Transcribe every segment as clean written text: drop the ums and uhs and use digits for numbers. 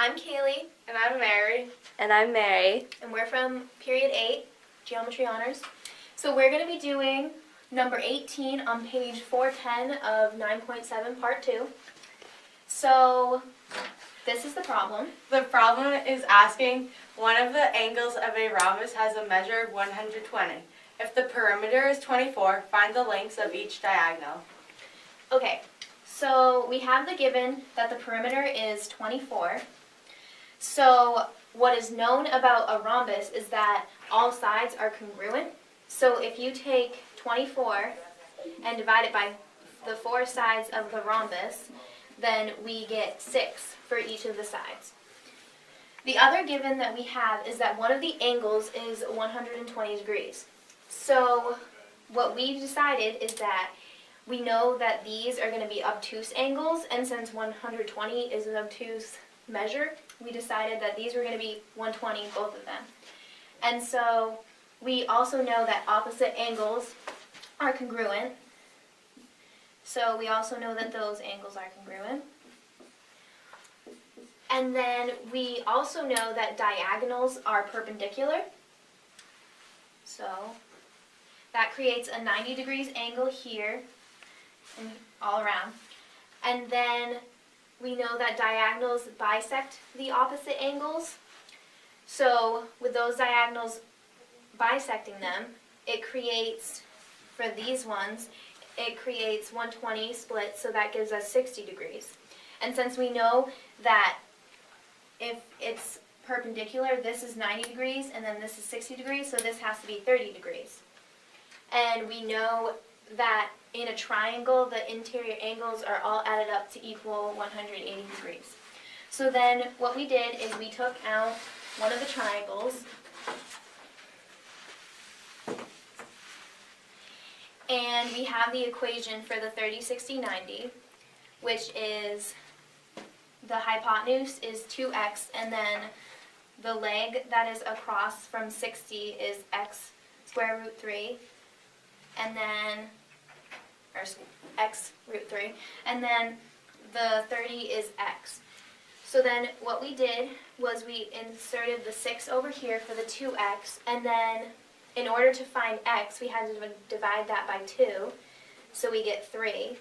I'm Kaylee. And I'm Mary. And I'm Mary. And we're from Period 8, Geometry Honors. So we're going to be doing number 18 on page 410 of 9.7, part 2. So this is the problem. The problem is asking one of the angles of a rhombus has a measure of 120. If the perimeter is 24, find the lengths of each diagonal. Okay, so we have the given that the perimeter is 24. So what is known about a rhombus is that all sides are congruent. So if you take 24 and divide it by the 4 sides of the rhombus, then we get 6 for each of the sides. The other given that we have is that one of the angles is 120 degrees. So what we decided is that we know that these are going to be obtuse angles, and since 120 is an obtuse measure, we decided that these were going to be 120, both of them. And so we also know that opposite angles are congruent. So we also know that those angles are congruent. And then we also know that diagonals are perpendicular. So that creates a 90 degrees angle here and all around. And then we know that diagonals bisect the opposite angles. So with those diagonals bisecting them, it creates, for these ones, it creates 120 split, so that gives us 60 degrees. And since we know that if it's perpendicular, this is 90 degrees and then this is 60 degrees, so this has to be 30 degrees. And we know that in a triangle, the interior angles are all added up to equal 180 degrees. So then what we did is we took out one of the triangles and we have the equation for the 30, 60, 90, which is the hypotenuse is 2x, and then the leg that is across from 60 is x square root 3, and then, or x root 3, and then the 30 is x. So then what we did was we inserted the 6 over here for the 2x, and then in order to find x, we had to divide that by 2, so we get 3.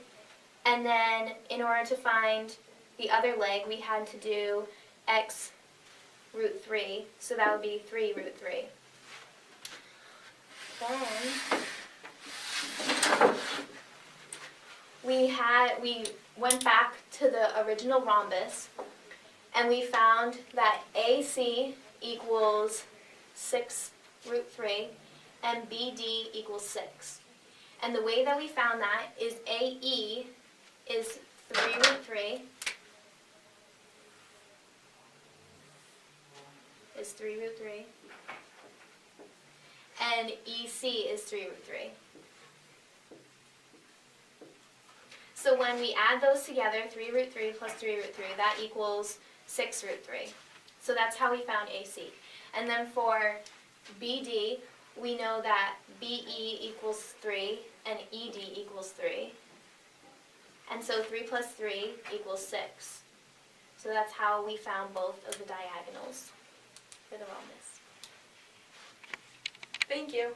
And then in order to find the other leg, we had to do x root 3, so that would be 3 root 3. Then we went back to the original rhombus, and we found that AC equals 6 root 3 and BD equals 6. And the way that we found that is AE is 3 root 3 is 3 root 3 and EC is 3 root 3. So when we add those together, 3 root 3 plus 3 root 3, that equals 6 root 3. So that's how we found AC. And then for BD, we know that BE equals 3 and ED equals 3. And so 3 plus 3 equals 6. So that's how we found both of the diagonals for the rhombus. Thank you.